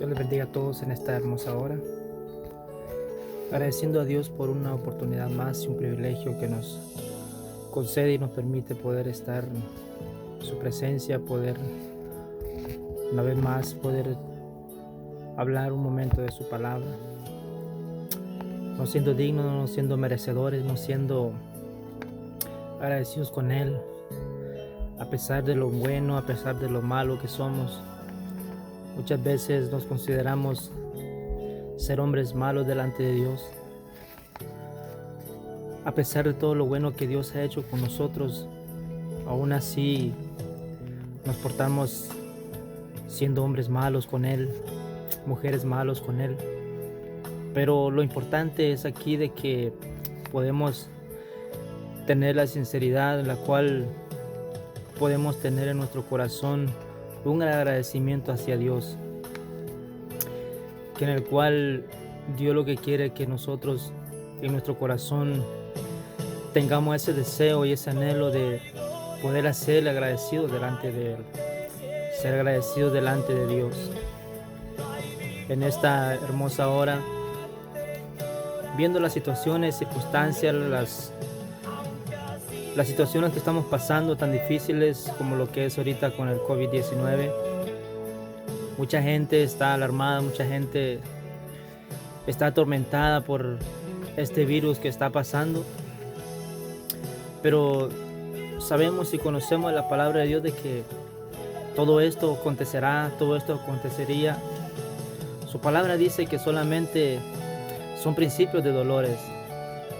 Dios les bendiga a todos en esta hermosa hora. Agradeciendo a Dios por una oportunidad más y un privilegio que nos concede y nos permite poder estar en su presencia, poder una vez más poder hablar un momento de su palabra, no siendo dignos, no siendo merecedores, no siendo agradecidos con Él, a pesar de lo bueno, a pesar de lo malo que somos. Muchas veces nos consideramos ser hombres malos delante de Dios. A pesar de todo lo bueno que Dios ha hecho con nosotros, aún así nos portamos siendo hombres malos con Él, mujeres malos con Él. Pero lo importante es aquí de que podemos tener la sinceridad en la cual podemos tener en nuestro corazón un agradecimiento hacia Dios, que en el cual Dios lo que quiere que nosotros en nuestro corazón tengamos ese deseo y ese anhelo de poder ser agradecidos delante de Él, ser agradecidos delante de Dios. En esta hermosa hora, viendo las situaciones, circunstancias, las situaciones que estamos pasando tan difíciles como lo que es ahorita con el COVID-19, mucha gente está alarmada, mucha gente está atormentada por este virus que está pasando, pero sabemos y conocemos la palabra de Dios de que todo esto acontecerá, todo esto acontecería. Su palabra dice que solamente son principios de dolores,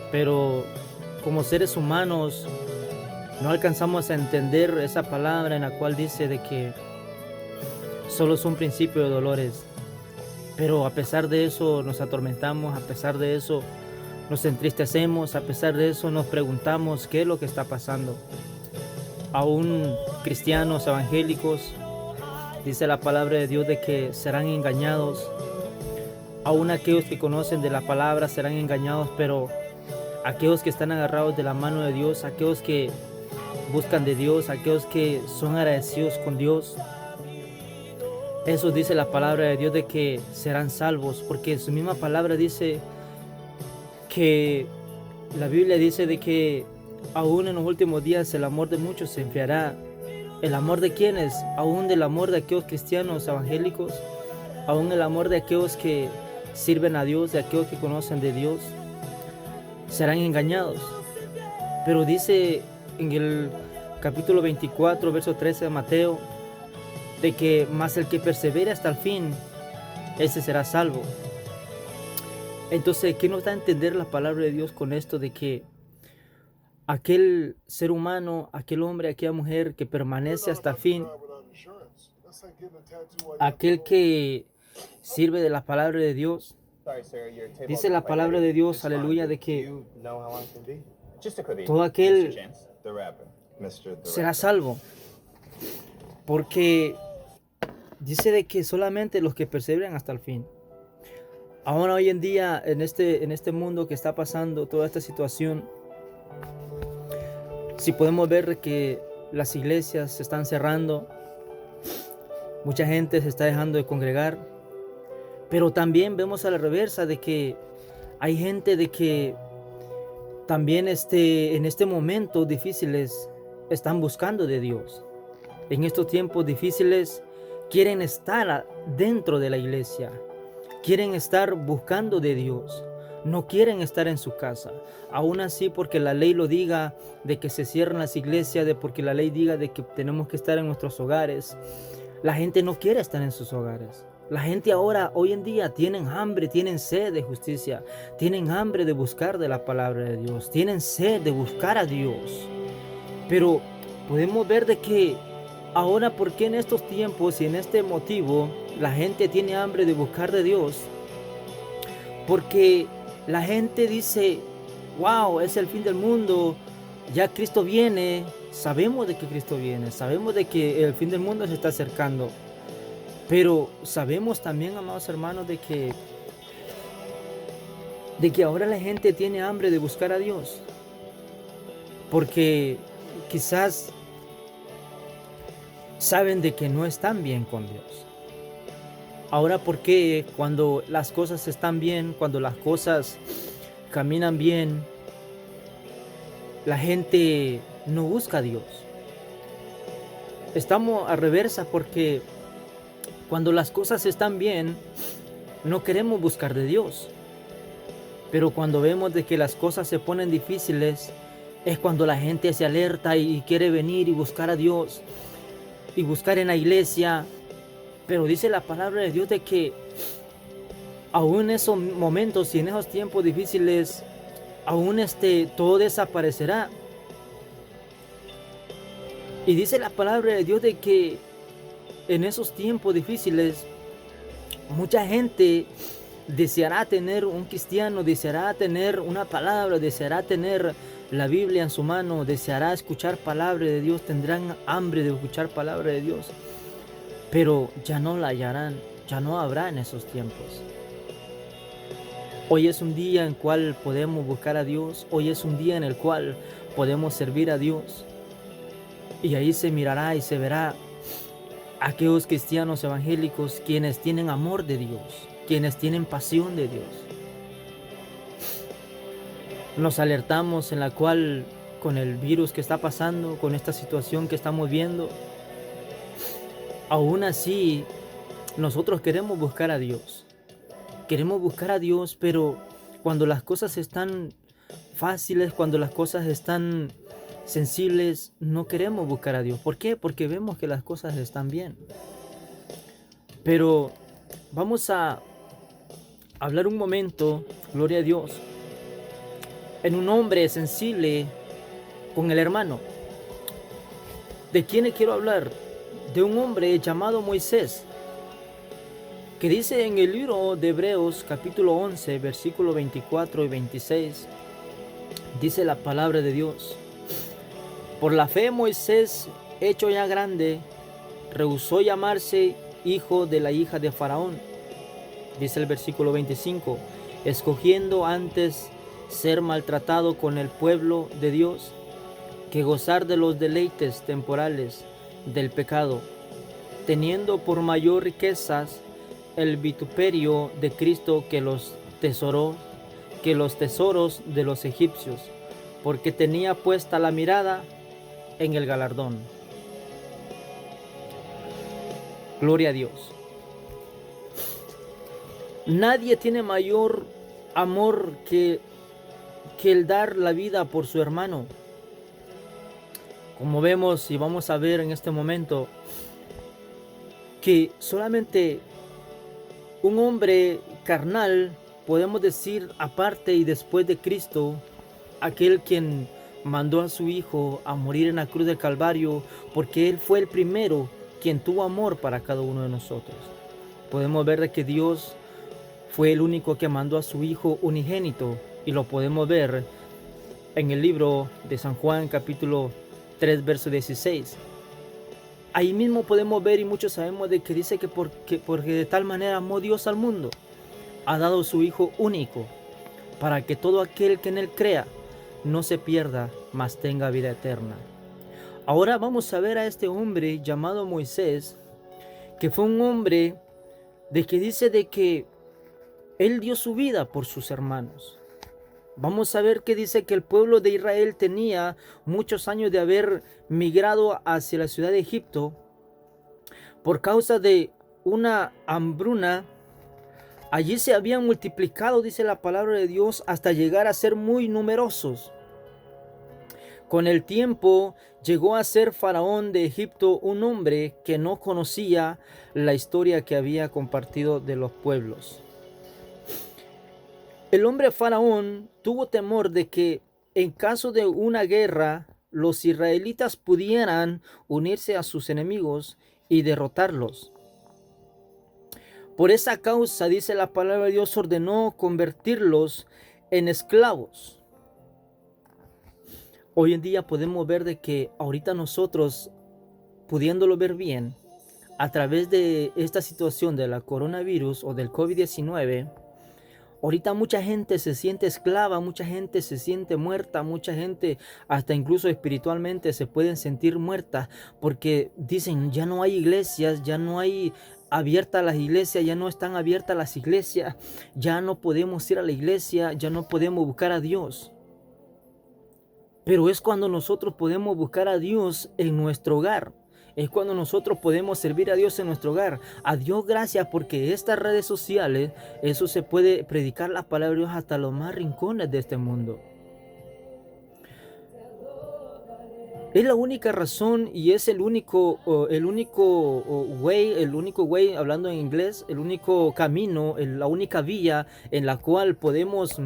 pero como seres humanos no alcanzamos a entender esa palabra en la cual dice de que solo son principios de dolores. Pero a pesar de eso nos atormentamos, a pesar de eso nos entristecemos, a pesar de eso nos preguntamos qué es lo que está pasando. Aún cristianos evangélicos, dice la palabra de Dios de que serán engañados. Aún aquellos que conocen de la palabra serán engañados, pero aquellos que están agarrados de la mano de Dios, aquellos que buscan de Dios, aquellos que son agradecidos con Dios, eso dice la palabra de Dios de que serán salvos, porque su misma palabra dice que la Biblia dice de que aún en los últimos días el amor de muchos se enfriará. ¿El amor de quiénes? Aún del amor de aquellos cristianos evangélicos, aún el amor de aquellos que sirven a Dios, de aquellos que conocen de Dios, serán engañados. Pero dice en el capítulo 24, verso 13 de Mateo, de que más el que persevere hasta el fin, ese será salvo. Entonces, ¿qué nos da a entender la palabra de Dios con esto? De que aquel ser humano, aquel hombre, aquella mujer que permanece hasta el fin, aquel que sirve de la palabra de Dios, dice la palabra de Dios, aleluya, de que todo aquel será salvo, porque dice de que solamente los que perseveren hasta el fin. Ahora hoy en día, en este mundo que está pasando, toda esta situación, si podemos ver que las iglesias se están cerrando, mucha gente se está dejando de congregar, pero también vemos a la reversa de que hay gente de que también en este momento difíciles están buscando de Dios. En estos tiempos difíciles quieren estar dentro de la iglesia, quieren estar buscando de Dios, no quieren estar en su casa. Aún así, porque la ley lo diga de que se cierran las iglesias, porque la ley diga de que tenemos que estar en nuestros hogares, la gente no quiere estar en sus hogares. La gente ahora, hoy en día, tienen hambre, tienen sed de justicia, tienen hambre de buscar de la palabra de Dios, tienen sed de buscar a Dios. Pero podemos ver de que ahora, ¿por qué en estos tiempos y en este motivo la gente tiene hambre de buscar de Dios? Porque la gente dice, wow, es el fin del mundo, ya Cristo viene. Sabemos de que Cristo viene, sabemos de que el fin del mundo se está acercando, pero sabemos también, amados hermanos, de que ahora la gente tiene hambre de buscar a Dios, porque quizás saben de que no están bien con Dios. Ahora, ¿por qué cuando las cosas están bien, cuando las cosas caminan bien, la gente no busca a Dios? Estamos a reversa porque cuando las cosas están bien, no queremos buscar de Dios. Pero cuando vemos de que las cosas se ponen difíciles, es cuando la gente se alerta y quiere venir y buscar a Dios y buscar en la iglesia. Pero dice la palabra de Dios de que aún en esos momentos y en esos tiempos difíciles, aún todo desaparecerá. Y dice la palabra de Dios de que en esos tiempos difíciles, mucha gente deseará tener un cristiano, deseará tener una palabra, deseará tener la Biblia en su mano, deseará escuchar palabra de Dios, tendrán hambre de escuchar palabra de Dios, pero ya no la hallarán, ya no habrá en esos tiempos. Hoy es un día en el cual podemos buscar a Dios, hoy es un día en el cual podemos servir a Dios, y ahí se mirará y se verá aquellos cristianos evangélicos quienes tienen amor de Dios, quienes tienen pasión de Dios. Nos alertamos en la cual con el virus que está pasando, con esta situación que estamos viendo, aún así nosotros queremos buscar a Dios. Queremos buscar a Dios, pero cuando las cosas están fáciles, cuando las cosas están sensibles, no queremos buscar a Dios. ¿Por qué? Porque vemos que las cosas están bien. Pero vamos a hablar un momento, gloria a Dios, en un hombre sensible con el hermano. ¿De quién quiero hablar? De un hombre llamado Moisés, que dice en el libro de Hebreos capítulo 11, versículo 24 y 26, dice la palabra de Dios: por la fe Moisés, hecho ya grande, rehusó llamarse hijo de la hija de Faraón. Dice el versículo 25, escogiendo antes ser maltratado con el pueblo de Dios que gozar de los deleites temporales del pecado, teniendo por mayor riquezas el vituperio de Cristo que los tesoros de los egipcios, porque tenía puesta la mirada en el galardón. Gloria a Dios. Nadie tiene mayor amor que el dar la vida por su hermano. Como vemos y vamos a ver en este momento, que solamente un hombre carnal, podemos decir, aparte y después de Cristo, aquel quien mandó a su Hijo a morir en la cruz del Calvario, porque Él fue el primero quien tuvo amor para cada uno de nosotros. Podemos ver de que Dios fue el único que mandó a su Hijo unigénito, y lo podemos ver en el libro de San Juan capítulo 3 verso 16. Ahí mismo podemos ver, y muchos sabemos de que dice que porque de tal manera amó Dios al mundo, ha dado su Hijo único, para que todo aquel que en Él crea no se pierda, mas tenga vida eterna. Ahora vamos a ver a este hombre llamado Moisés, que fue un hombre de que dice de que él dio su vida por sus hermanos. Vamos a ver que dice que el pueblo de Israel tenía muchos años de haber migrado hacia la ciudad de Egipto por causa de una hambruna. Allí se habían multiplicado, dice la palabra de Dios, hasta llegar a ser muy numerosos. Con el tiempo llegó a ser Faraón de Egipto un hombre que no conocía la historia que había compartido de los pueblos. El hombre Faraón tuvo temor de que en caso de una guerra los israelitas pudieran unirse a sus enemigos y derrotarlos. Por esa causa, dice la palabra de Dios, ordenó convertirlos en esclavos. Hoy en día podemos ver de que ahorita nosotros, pudiéndolo ver bien, a través de esta situación de la coronavirus o del COVID-19, ahorita mucha gente se siente esclava, mucha gente se siente muerta, mucha gente hasta incluso espiritualmente se pueden sentir muertas porque dicen ya no hay iglesias, ya no hay abiertas las iglesias, ya no están abiertas las iglesias, ya no podemos ir a la iglesia, ya no podemos buscar a Dios. Pero es cuando nosotros podemos buscar a Dios en nuestro hogar. Es cuando nosotros podemos servir a Dios en nuestro hogar. A Dios gracias porque estas redes sociales, eso se puede predicar la palabra de Dios hasta los más rincones de este mundo. Es la única razón y es el único way, hablando en inglés, el único camino, la única vía en la cual podemos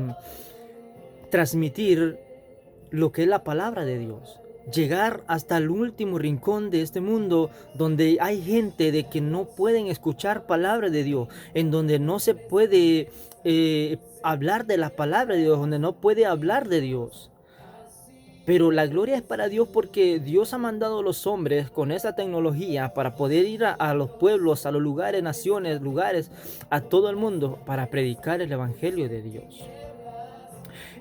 transmitir lo que es la palabra de Dios. Llegar hasta el último rincón de este mundo donde hay gente de que no pueden escuchar palabra de Dios, en donde no se puede hablar de la palabra de Dios, donde no puede hablar de Dios. Pero la gloria es para Dios porque Dios ha mandado a los hombres con esa tecnología para poder ir a los pueblos, a los lugares, naciones, lugares, a todo el mundo para predicar el evangelio de Dios.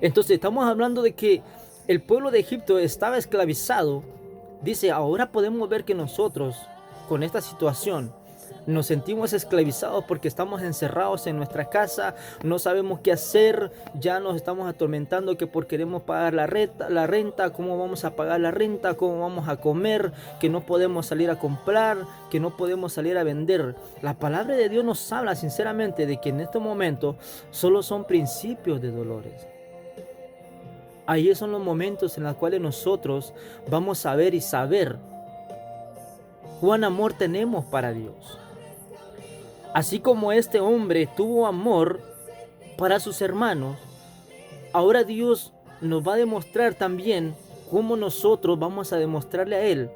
Entonces estamos hablando de que el pueblo de Egipto estaba esclavizado. Dice, ahora podemos ver que nosotros con esta situación nos sentimos esclavizados porque estamos encerrados en nuestra casa, no sabemos qué hacer, ya nos estamos atormentando que porque queremos pagar la renta, cómo vamos a pagar la renta, cómo vamos a comer, que no podemos salir a comprar, que no podemos salir a vender. La palabra de Dios nos habla sinceramente de que en este momento solo son principios de dolores. Ahí son los momentos en los cuales nosotros vamos a ver y saber cuán amor tenemos para Dios. Así como este hombre tuvo amor para sus hermanos, ahora Dios nos va a demostrar también cómo nosotros vamos a demostrarle a Él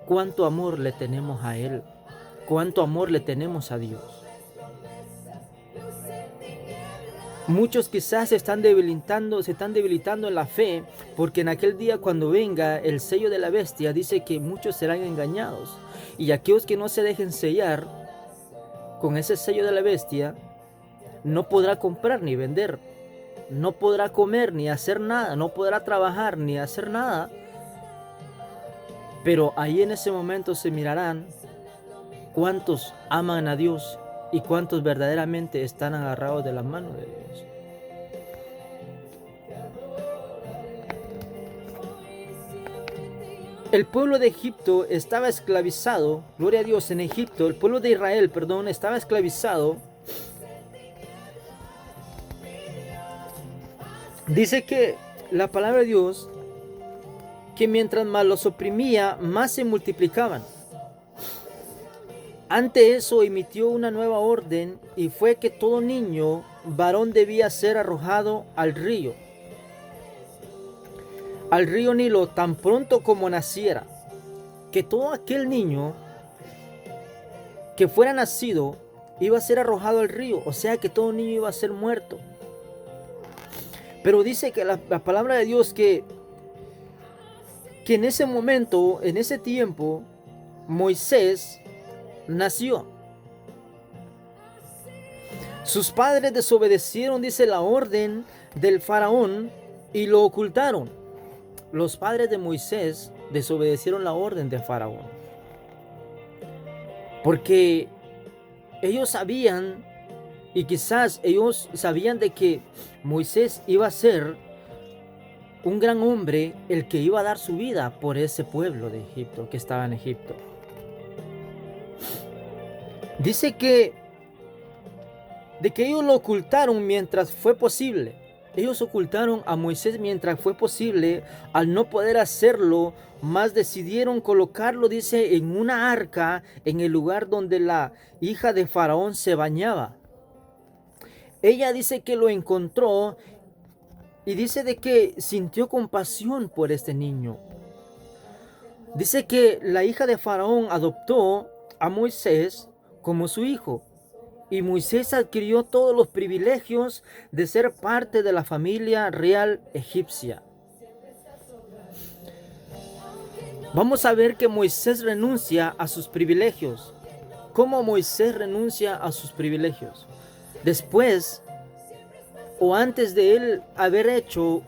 cuánto amor le tenemos a Él, cuánto amor le tenemos a Dios. Muchos quizás se están debilitando en la fe, porque en aquel día cuando venga el sello de la bestia, dice que muchos serán engañados. Y aquellos que no se dejen sellar con ese sello de la bestia, no podrá comprar ni vender, no podrá comer ni hacer nada, no podrá trabajar ni hacer nada. Pero ahí en ese momento se mirarán cuántos aman a Dios y cuántos verdaderamente están agarrados de la mano de Dios. El pueblo de Egipto estaba esclavizado, gloria a Dios, en Egipto, el pueblo de Israel, estaba esclavizado. Dice que la palabra de Dios, que mientras más los oprimía, más se multiplicaban. Ante eso emitió una nueva orden y fue que todo niño varón debía ser arrojado al río Nilo tan pronto como naciera, que todo aquel niño que fuera nacido iba a ser arrojado al río, o sea que todo niño iba a ser muerto. Pero dice que la palabra de Dios que en ese momento, en ese tiempo, Moisés nació. Sus padres desobedecieron, dice, la orden del faraón y lo ocultaron. Los padres de Moisés desobedecieron la orden del faraón, porque ellos sabían, y quizás ellos sabían de que Moisés iba a ser un gran hombre, el que iba a dar su vida por ese pueblo de Egipto que estaba en Egipto. Dice que ellos lo ocultaron mientras fue posible. Ellos ocultaron a Moisés mientras fue posible. Al no poder hacerlo, más decidieron colocarlo, dice, en una arca en el lugar donde la hija de Faraón se bañaba. Ella dice que lo encontró y dice de que sintió compasión por este niño. Dice que la hija de Faraón adoptó a Moisés como su hijo. Y Moisés adquirió todos los privilegios de ser parte de la familia real egipcia. Vamos a ver que Moisés renuncia a sus privilegios. ¿Cómo Moisés renuncia a sus privilegios? Después o antes de él haber hecho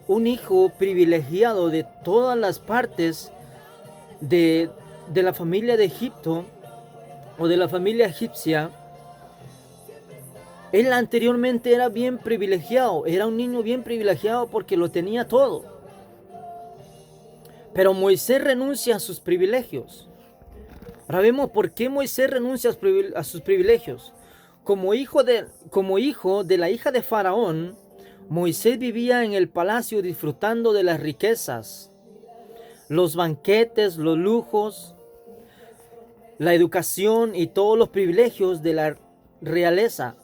un hijo privilegiado de todas las partes de la familia de Egipto, o de la familia egipcia, él anteriormente era bien privilegiado, era un niño bien privilegiado porque lo tenía todo. Pero Moisés renuncia a sus privilegios. Ahora vemos por qué Moisés renuncia a sus privilegios. Como hijo de la hija de Faraón, Moisés vivía en el palacio disfrutando de las riquezas, los banquetes, los lujos, la educación y todos los privilegios de la realeza.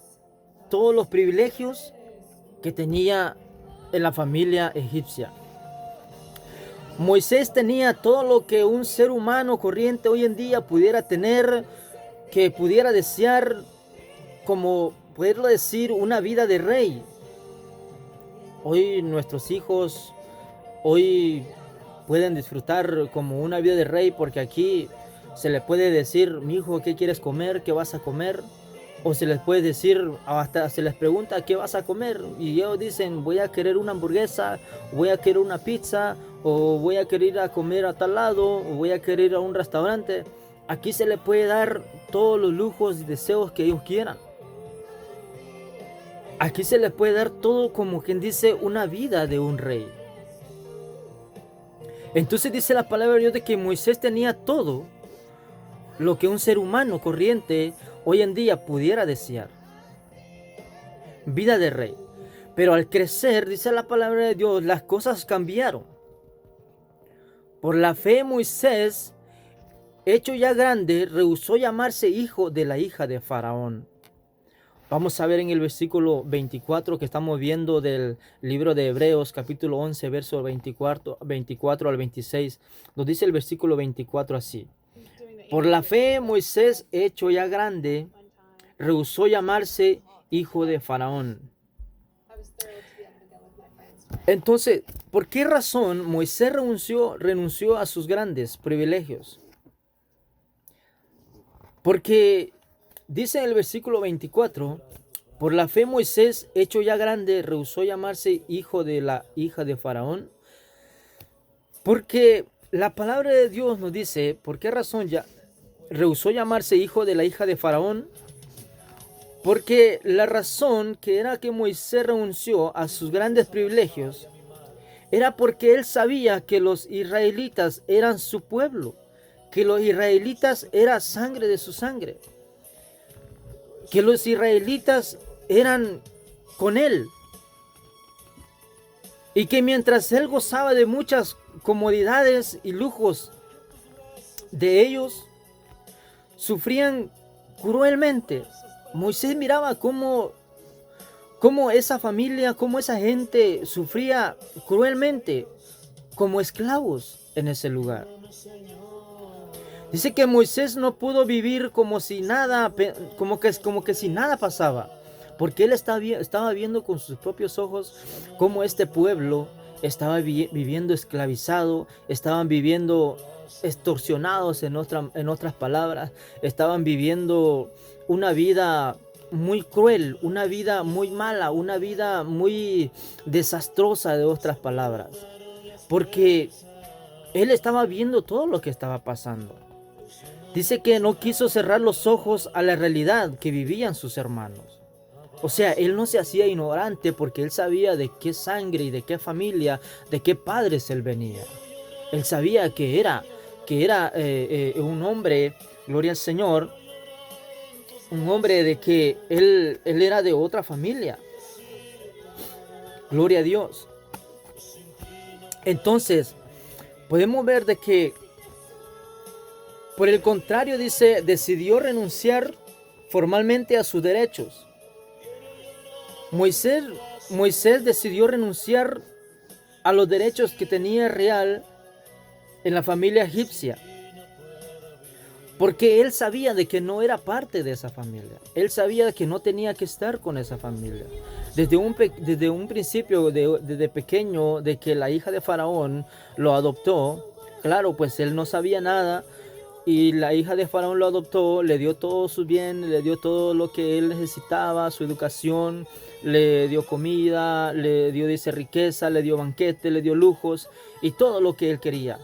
Todos los privilegios que tenía en la familia egipcia. Moisés tenía todo lo que un ser humano corriente hoy en día pudiera tener, que pudiera desear, como poderlo decir, una vida de rey. Hoy nuestros hijos hoy pueden disfrutar como una vida de rey, porque aquí se le puede decir: mi hijo, ¿qué quieres comer? ¿Qué vas a comer? O se les puede decir, hasta se les pregunta: ¿qué vas a comer? Y ellos dicen: voy a querer una hamburguesa, voy a querer una pizza, o voy a querer ir a comer a tal lado, o voy a querer ir a un restaurante. Aquí se les puede dar todos los lujos y deseos que ellos quieran. Aquí se les puede dar todo, como quien dice, una vida de un rey. Entonces dice la palabra de Dios de que Moisés tenía todo lo que un ser humano corriente hoy en día pudiera desear. Vida de rey. Pero al crecer, dice la palabra de Dios, las cosas cambiaron. Por la fe, Moisés, hecho ya grande, rehusó llamarse hijo de la hija de Faraón. Vamos a ver en el versículo 24 que estamos viendo del libro de Hebreos, capítulo 11, verso 24 al 26. Nos dice el versículo 24 así: por la fe, Moisés, hecho ya grande, rehusó llamarse hijo de Faraón. Entonces, ¿por qué razón Moisés renunció a sus grandes privilegios? Porque dice en el versículo 24: por la fe Moisés, hecho ya grande, rehusó llamarse hijo de la hija de Faraón. Porque la palabra de Dios nos dice, ¿por qué razón ya rehusó llamarse hijo de la hija de Faraón? Porque la razón que era que Moisés renunció a sus grandes privilegios era porque él sabía que los israelitas eran su pueblo, que los israelitas eran sangre de su sangre, que los israelitas eran con él, y que mientras él gozaba de muchas comodidades y lujos de ellos, sufrían cruelmente. Moisés miraba cómo esa familia, cómo esa gente sufría cruelmente como esclavos en ese lugar. Dice que Moisés no pudo vivir como si nada, como que si nada pasaba, porque él estaba viendo con sus propios ojos cómo este pueblo estaba viviendo esclavizado, estaban viviendo extorsionados, en otras palabras, estaban viviendo una vida muy cruel, una vida muy mala, una vida muy desastrosa, de otras palabras, porque él estaba viendo todo lo que estaba pasando. Dice que no quiso cerrar los ojos a la realidad que vivían sus hermanos. O sea, él no se hacía ignorante, porque él sabía de qué sangre y de qué familia, de qué padres él venía. Él sabía que era un hombre, gloria al Señor, un hombre de que él era de otra familia. Gloria a Dios. Entonces, podemos ver de que, por el contrario, dice, decidió renunciar formalmente a sus derechos. Moisés decidió renunciar a los derechos que tenía real en la familia egipcia, porque él sabía de que no era parte de esa familia. Él sabía que no tenía que estar con esa familia. Desde un principio, desde pequeño, de que la hija de Faraón lo adoptó, claro, pues él no sabía nada, y la hija de Faraón lo adoptó, le dio todo su bien, le dio todo lo que él necesitaba, su educación, le dio comida, le dio, dice, riqueza, le dio banquete, le dio lujos y todo lo que él quería.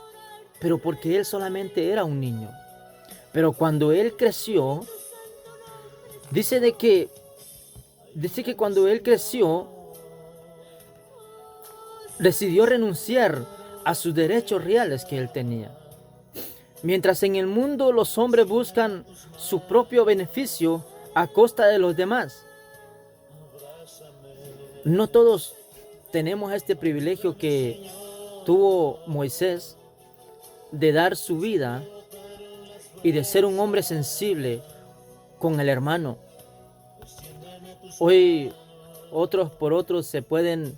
Pero porque él solamente era un niño. Pero cuando él creció, dice que cuando él creció, decidió renunciar a sus derechos reales que él tenía. Mientras en el mundo los hombres buscan su propio beneficio a costa de los demás, no todos tenemos este privilegio que tuvo Moisés de dar su vida y de ser un hombre sensible con el hermano. Hoy otros por otros se pueden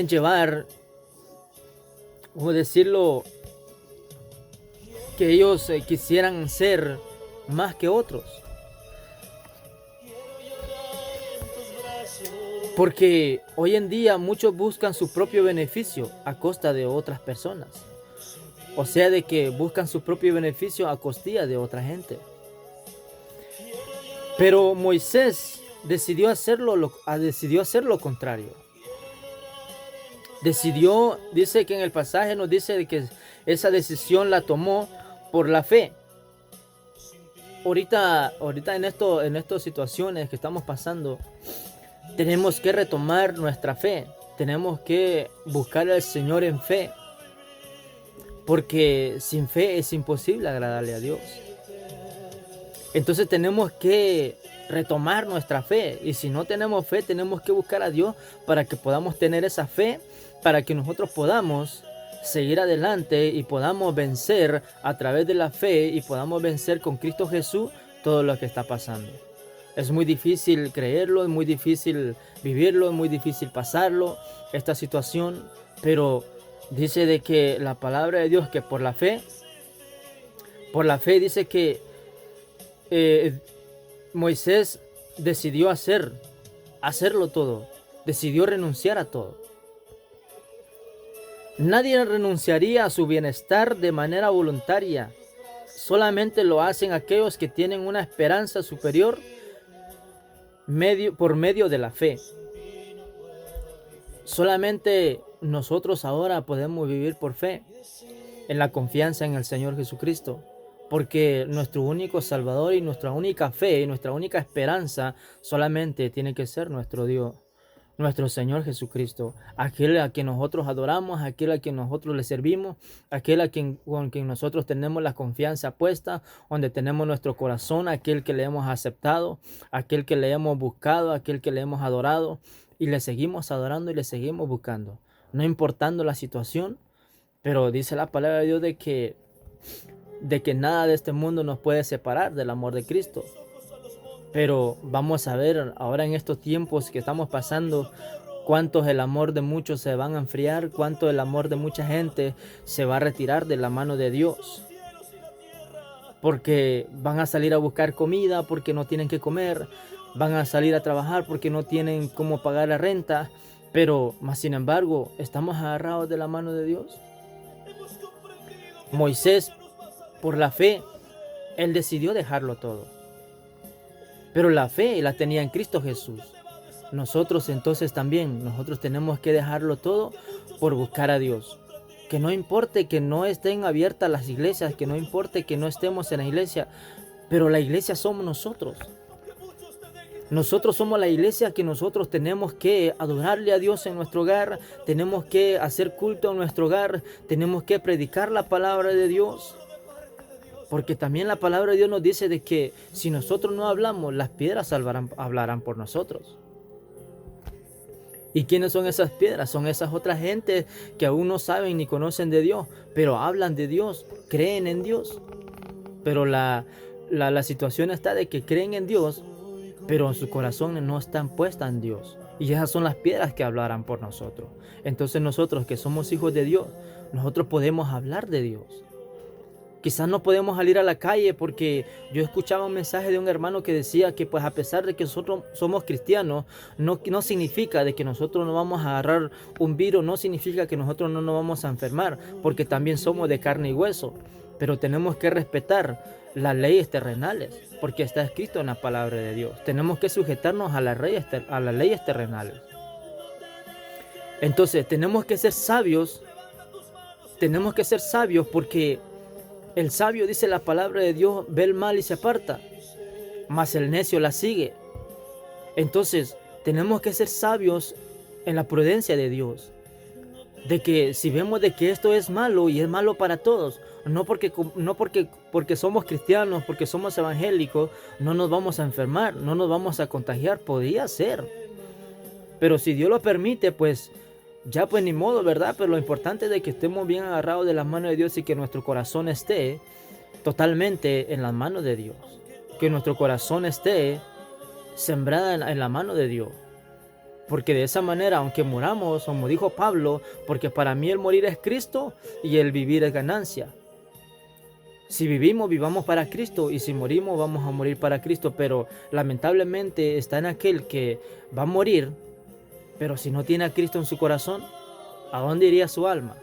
llevar, o decirlo, que ellos quisieran ser más que otros. Porque hoy en día muchos buscan su propio beneficio a costa de otras personas. O sea, de que buscan su propio beneficio a costilla de otra gente. Pero Moisés decidió hacer lo contrario. Dice que en el pasaje nos dice de que esa decisión la tomó por la fe. Ahorita en estas situaciones que estamos pasando, tenemos que retomar nuestra fe. Tenemos que buscar al Señor en fe. Porque sin fe es imposible agradarle a Dios. Entonces tenemos que retomar nuestra fe. Y si no tenemos fe, tenemos que buscar a Dios para que podamos tener esa fe, para que nosotros podamos seguir adelante y podamos vencer a través de la fe y podamos vencer con Cristo Jesús todo lo que está pasando. Es muy difícil creerlo, es muy difícil vivirlo, es muy difícil pasarlo, esta situación, pero dice de que la palabra de Dios que por la fe dice que Moisés decidió hacerlo todo, decidió renunciar a todo. Nadie renunciaría a su bienestar de manera voluntaria, solamente lo hacen aquellos que tienen una esperanza superior por medio de la fe. Solamente nosotros ahora podemos vivir por fe, en la confianza en el Señor Jesucristo, porque nuestro único Salvador y nuestra única fe y nuestra única esperanza solamente tiene que ser nuestro Dios, nuestro Señor Jesucristo, aquel a quien nosotros adoramos, aquel a quien nosotros le servimos, aquel con quien nosotros tenemos la confianza puesta, donde tenemos nuestro corazón, aquel que le hemos aceptado, aquel que le hemos buscado, aquel que le hemos adorado y le seguimos adorando y le seguimos buscando, no importando la situación. Pero dice la palabra de Dios de que nada de este mundo nos puede separar del amor de Cristo. Pero vamos a ver ahora en estos tiempos que estamos pasando, cuánto el amor de muchos se van a enfriar, cuánto el amor de mucha gente se va a retirar de la mano de Dios. Porque van a salir a buscar comida porque no tienen que comer, van a salir a trabajar porque no tienen cómo pagar la renta, pero más sin embargo, ¿estamos agarrados de la mano de Dios? Moisés, por la fe, él decidió dejarlo todo. Pero la fe la tenía en Cristo Jesús. Nosotros entonces también, nosotros tenemos que dejarlo todo por buscar a Dios. Que no importe que no estén abiertas las iglesias, que no importe que no estemos en la iglesia, pero la iglesia somos nosotros. Nosotros somos la iglesia que nosotros tenemos que adorarle a Dios en nuestro hogar, tenemos que hacer culto en nuestro hogar, tenemos que predicar la palabra de Dios. Porque también la palabra de Dios nos dice de que si nosotros no hablamos, las piedras hablarán por nosotros. ¿Y quiénes son esas piedras? Son esas otras gentes que aún no saben ni conocen de Dios, pero hablan de Dios, creen en Dios. Pero la situación está de que creen en Dios, pero en sus corazones no están puestas en Dios. Y esas son las piedras que hablarán por nosotros. Entonces nosotros que somos hijos de Dios, nosotros podemos hablar de Dios. Quizás no podemos salir a la calle porque yo escuchaba un mensaje de un hermano que decía que pues a pesar de que nosotros somos cristianos, no significa de que nosotros no vamos a agarrar un virus, no significa que nosotros no nos vamos a enfermar, porque también somos de carne y hueso. Pero tenemos que respetar las leyes terrenales, porque está escrito en la palabra de Dios. Tenemos que sujetarnos a las leyes terrenales. Entonces tenemos que ser sabios porque El sabio, dice la palabra de Dios, ve el mal y se aparta, mas el necio la sigue. Entonces, tenemos que ser sabios en la prudencia de Dios. De que si vemos de que esto es malo y es malo para todos, no porque somos cristianos, porque somos evangélicos, no nos vamos a enfermar, no nos vamos a contagiar. Podría ser. Pero si Dios lo permite, pues ya pues ni modo, ¿verdad? Pero lo importante es de que estemos bien agarrados de las manos de Dios y que nuestro corazón esté totalmente en las manos de Dios. Que nuestro corazón esté sembrada en la mano de Dios. Porque de esa manera, aunque muramos, como dijo Pablo, porque para mí el morir es Cristo y el vivir es ganancia. Si vivimos, vivamos para Cristo, y si morimos, vamos a morir para Cristo. Pero lamentablemente está en aquel que va a morir, pero si no tiene a Cristo en su corazón, ¿a dónde iría su alma?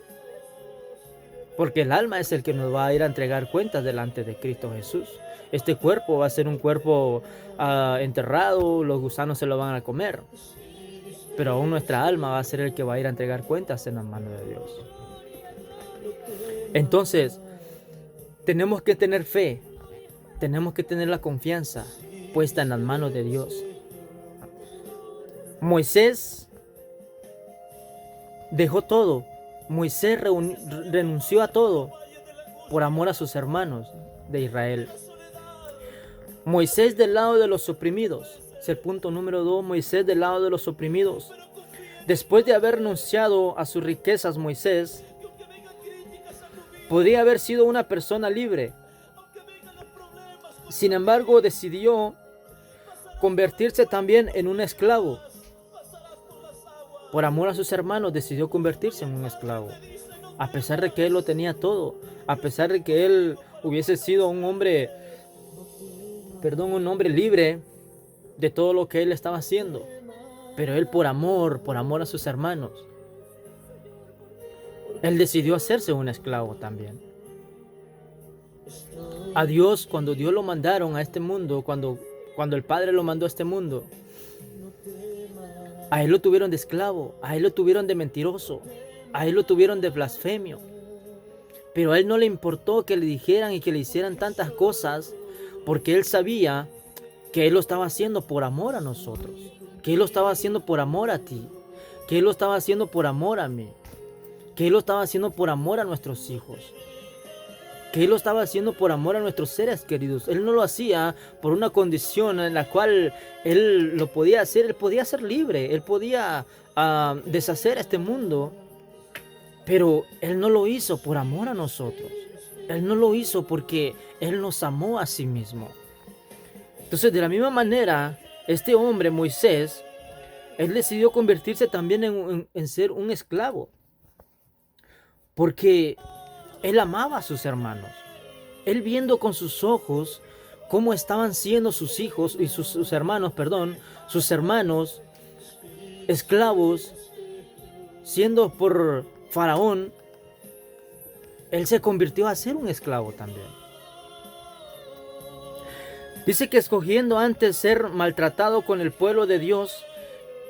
Porque el alma es el que nos va a ir a entregar cuentas delante de Cristo Jesús. Este cuerpo va a ser un cuerpo enterrado, los gusanos se lo van a comer. Pero aún nuestra alma va a ser el que va a ir a entregar cuentas en las manos de Dios. Entonces, tenemos que tener fe, tenemos que tener la confianza puesta en las manos de Dios. Moisés dejó todo, Moisés renunció a todo por amor a sus hermanos de Israel. Moisés del lado de los oprimidos. Es el punto número 2, Moisés del lado de los oprimidos. Después de haber renunciado a sus riquezas, Moisés podría haber sido una persona libre. Sin embargo, decidió convertirse también en un esclavo. Por amor a sus hermanos, decidió convertirse en un esclavo. A pesar de que él lo tenía todo, a pesar de que él hubiese sido un hombre libre de todo lo que él estaba haciendo, pero él por amor a sus hermanos, él decidió hacerse un esclavo también. A Dios, cuando Dios lo mandaron a este mundo, cuando el Padre lo mandó a este mundo, a él lo tuvieron de esclavo, a él lo tuvieron de mentiroso, a él lo tuvieron de blasfemio, pero a él no le importó que le dijeran y que le hicieran tantas cosas, porque él sabía que él lo estaba haciendo por amor a nosotros, que él lo estaba haciendo por amor a ti, que él lo estaba haciendo por amor a mí, que él lo estaba haciendo por amor a nuestros hijos, que él lo estaba haciendo por amor a nuestros seres queridos. Él no lo hacía por una condición en la cual él lo podía hacer. Él podía ser libre, él podía deshacer este mundo, pero él no lo hizo por amor a nosotros. Él no lo hizo porque él nos amó a sí mismo. Entonces, de la misma manera, este hombre, Moisés, él decidió convertirse también en ser un esclavo. Porque él amaba a sus hermanos. Él viendo con sus ojos cómo estaban siendo sus hijos y sus hermanos esclavos, siendo por Faraón, él se convirtió a ser un esclavo también. Dice que escogiendo antes ser maltratado con el pueblo de Dios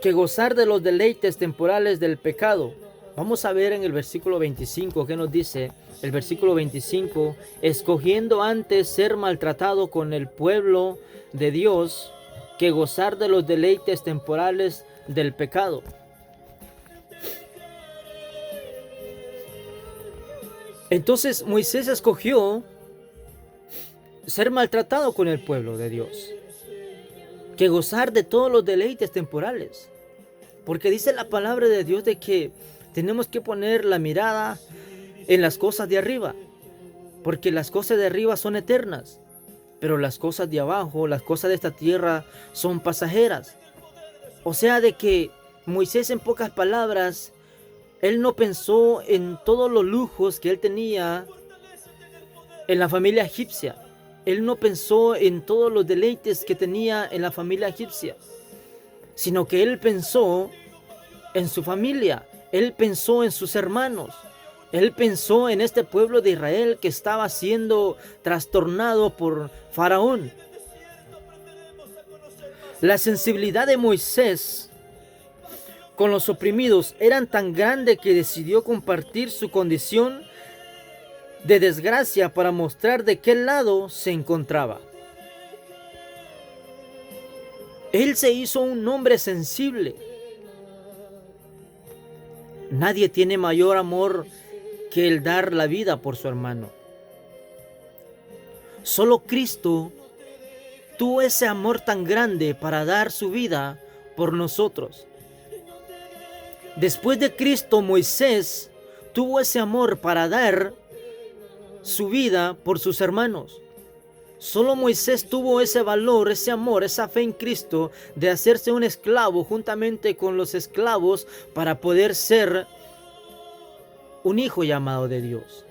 que gozar de los deleites temporales del pecado. Vamos a ver en el versículo 25 qué nos dice. El versículo 25, escogiendo antes ser maltratado con el pueblo de Dios que gozar de los deleites temporales del pecado. Entonces Moisés escogió ser maltratado con el pueblo de Dios que gozar de todos los deleites temporales, porque dice la palabra de Dios de que tenemos que poner la mirada en las cosas de arriba, porque las cosas de arriba son eternas, pero las cosas de abajo, las cosas de esta tierra son pasajeras. O sea, de que Moisés, en pocas palabras, él no pensó en todos los lujos que él tenía en la familia egipcia. Él no pensó en todos los deleites que tenía en la familia egipcia, sino que él pensó en su familia, él pensó en sus hermanos, él pensó en este pueblo de Israel que estaba siendo trastornado por Faraón. La sensibilidad de Moisés con los oprimidos era tan grande que decidió compartir su condición de desgracia para mostrar de qué lado se encontraba. Él se hizo un hombre sensible. Nadie tiene mayor amor que el dar la vida por su hermano. Solo Cristo tuvo ese amor tan grande para dar su vida por nosotros. Después de Cristo, Moisés tuvo ese amor para dar su vida por sus hermanos. Solo Moisés tuvo ese valor, ese amor, esa fe en Cristo de hacerse un esclavo juntamente con los esclavos para poder ser un hijo llamado de Dios.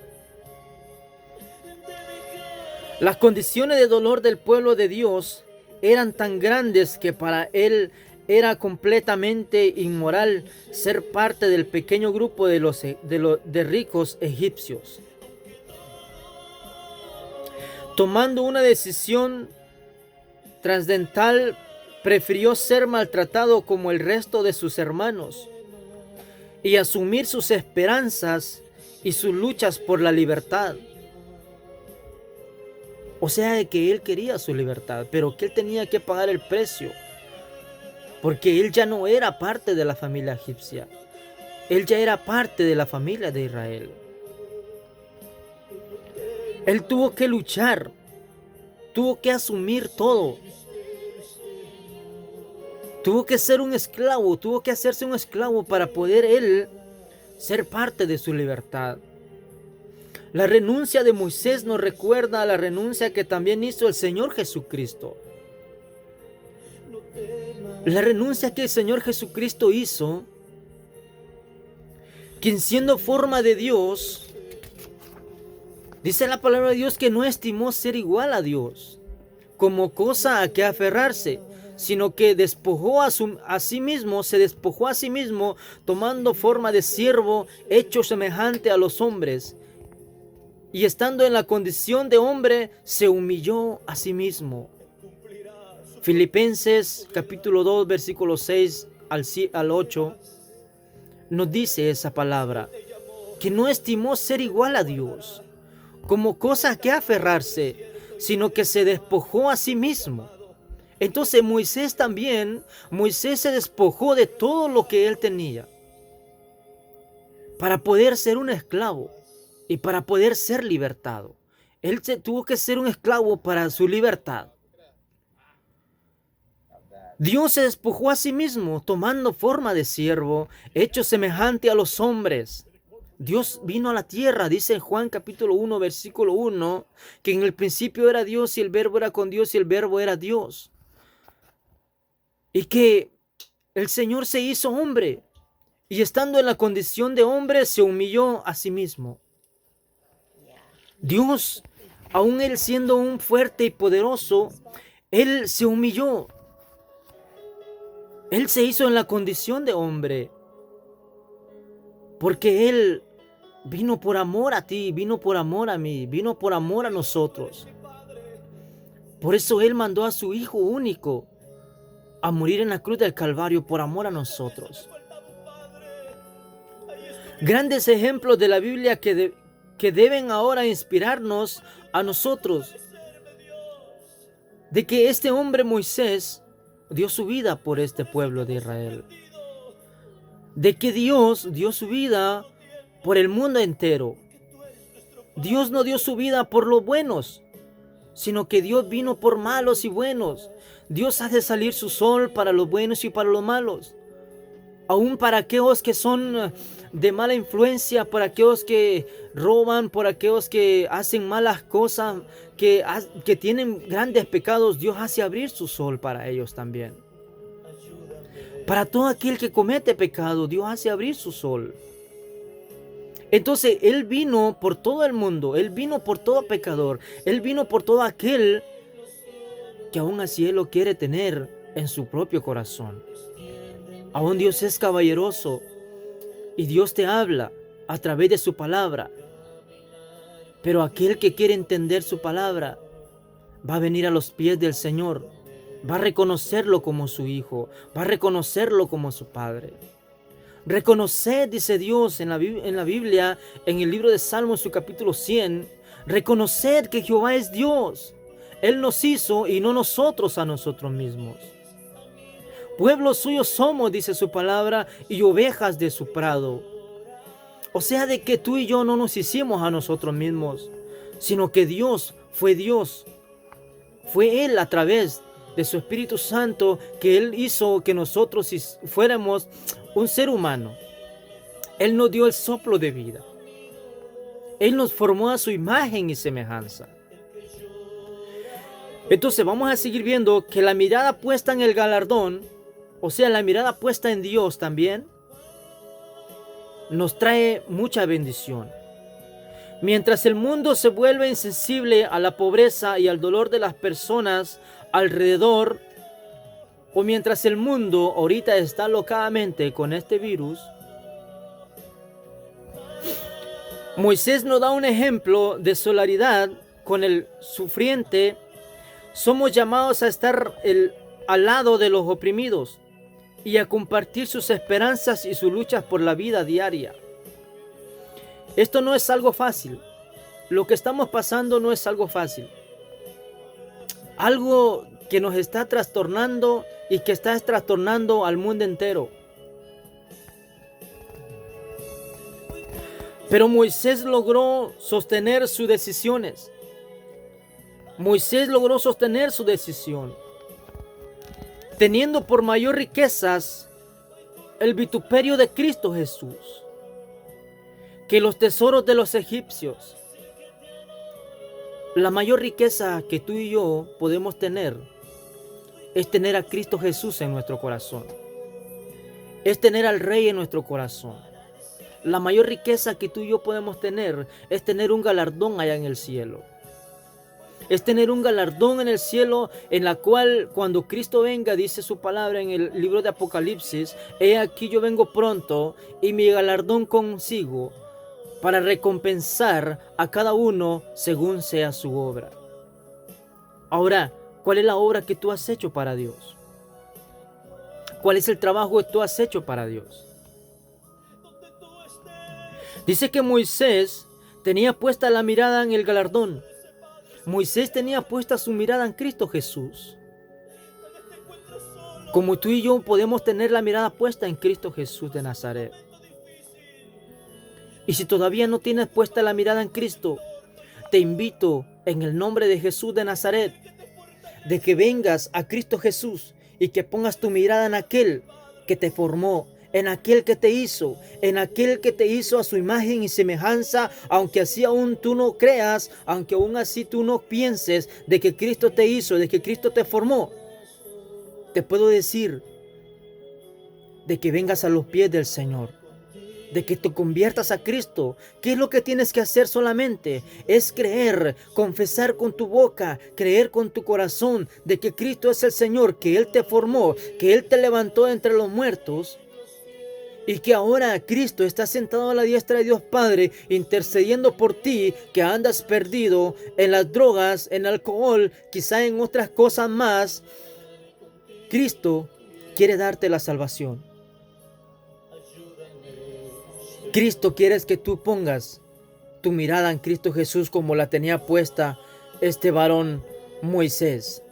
Las condiciones de dolor del pueblo de Dios eran tan grandes que para él era completamente inmoral ser parte del pequeño grupo de ricos egipcios. Tomando una decisión trascendental, prefirió ser maltratado como el resto de sus hermanos y asumir sus esperanzas y sus luchas por la libertad. O sea que él quería su libertad, pero que él tenía que pagar el precio, porque él ya no era parte de la familia egipcia, él ya era parte de la familia de Israel. Él tuvo que luchar, tuvo que asumir todo. Tuvo que ser un esclavo, tuvo que hacerse un esclavo para poder él ser parte de su libertad. La renuncia de Moisés nos recuerda a la renuncia que también hizo el Señor Jesucristo. La renuncia que el Señor Jesucristo hizo, quien siendo forma de Dios, dice la palabra de Dios que no estimó ser igual a Dios como cosa a que aferrarse, sino que despojó a sí mismo, se despojó a sí mismo, tomando forma de siervo, hecho semejante a los hombres. Y estando en la condición de hombre, se humilló a sí mismo. Filipenses capítulo 2, versículo 6 al 8, nos dice esa palabra, que no estimó ser igual a Dios como cosa a que aferrarse, sino que se despojó a sí mismo. Entonces Moisés se despojó de todo lo que él tenía para poder ser un esclavo y para poder ser libertado. Él tuvo que ser un esclavo para su libertad. Dios se despojó a sí mismo, tomando forma de siervo, hecho semejante a los hombres. Dios vino a la tierra, dice Juan capítulo 1, versículo 1, que en el principio era Dios y el verbo era con Dios y el verbo era Dios. Y que el Señor se hizo hombre y estando en la condición de hombre se humilló a sí mismo. Dios, aún él siendo un fuerte y poderoso, él se humilló. Él se hizo en la condición de hombre porque él vino por amor a ti, vino por amor a mí, vino por amor a nosotros. Por eso él mandó a su Hijo único a morir en la cruz del Calvario por amor a nosotros. Grandes ejemplos de la Biblia que deben ahora inspirarnos a nosotros. De que este hombre Moisés dio su vida por este pueblo de Israel. De que Dios dio su vida por el mundo entero. Dios no dio su vida por los buenos, sino que Dios vino por malos y buenos. Dios hace salir su sol para los buenos y para los malos. Aún para aquellos que son de mala influencia, para aquellos que roban, por aquellos que hacen malas cosas, que tienen grandes pecados, Dios hace abrir su sol para ellos también. Para todo aquel que comete pecado, Dios hace abrir su sol. Entonces, Él vino por todo el mundo, Él vino por todo pecador, Él vino por todo aquel que aún así Él lo quiere tener en su propio corazón. Aún Dios es caballeroso y Dios te habla a través de su palabra. Pero aquel que quiere entender su palabra va a venir a los pies del Señor, va a reconocerlo como su hijo, va a reconocerlo como su padre. Reconoced, dice Dios en la Biblia, en el libro de Salmos, su capítulo 100, reconoced que Jehová es Dios. Él nos hizo y no nosotros a nosotros mismos. Pueblo suyo somos, dice su palabra, y ovejas de su prado. O sea, de que tú y yo no nos hicimos a nosotros mismos, sino que Dios fue Dios. Fue Él a través de su Espíritu Santo que Él hizo que nosotros fuéramos un ser humano. Él nos dio el soplo de vida. Él nos formó a su imagen y semejanza. Entonces vamos a seguir viendo que la mirada puesta en el galardón, o sea, la mirada puesta en Dios también, nos trae mucha bendición. Mientras el mundo se vuelve insensible a la pobreza y al dolor de las personas alrededor, o mientras el mundo ahorita está locamente con este virus, Moisés nos da un ejemplo de solidaridad con el sufriente. Somos llamados a estar al lado de los oprimidos y a compartir sus esperanzas y sus luchas por la vida diaria. Esto no es algo fácil. Lo que estamos pasando no es algo fácil. Algo que nos está trastornando y que está trastornando al mundo entero. Pero Moisés logró sostener sus decisiones. Moisés logró sostener su decisión, teniendo por mayor riquezas el vituperio de Cristo Jesús que los tesoros de los egipcios. La mayor riqueza que tú y yo podemos tener es tener a Cristo Jesús en nuestro corazón. Es tener al Rey en nuestro corazón. La mayor riqueza que tú y yo podemos tener es tener un galardón allá en el cielo. Es tener un galardón en el cielo en la cual cuando Cristo venga, dice su palabra en el libro de Apocalipsis, he aquí yo vengo pronto y mi galardón consigo para recompensar a cada uno según sea su obra. Ahora, ¿cuál es la obra que tú has hecho para Dios? ¿Cuál es el trabajo que tú has hecho para Dios? Dice que Moisés tenía puesta la mirada en el galardón. Moisés tenía puesta su mirada en Cristo Jesús. Como tú y yo podemos tener la mirada puesta en Cristo Jesús de Nazaret. Y si todavía no tienes puesta la mirada en Cristo, te invito en el nombre de Jesús de Nazaret, de que vengas a Cristo Jesús y que pongas tu mirada en aquel que te formó, en aquel que te hizo, en aquel que te hizo a su imagen y semejanza, aunque así aún tú no creas, aunque aún así tú no pienses de que Cristo te hizo, de que Cristo te formó. Te puedo decir de que vengas a los pies del Señor, de que te conviertas a Cristo. ¿Qué es lo que tienes que hacer solamente? Es creer, confesar con tu boca, creer con tu corazón de que Cristo es el Señor, que Él te formó, que Él te levantó entre los muertos y que ahora Cristo está sentado a la diestra de Dios Padre intercediendo por ti, que andas perdido en las drogas, en el alcohol, quizá en otras cosas más. Cristo quiere darte la salvación. Cristo quiere que tú pongas tu mirada en Cristo Jesús como la tenía puesta este varón Moisés.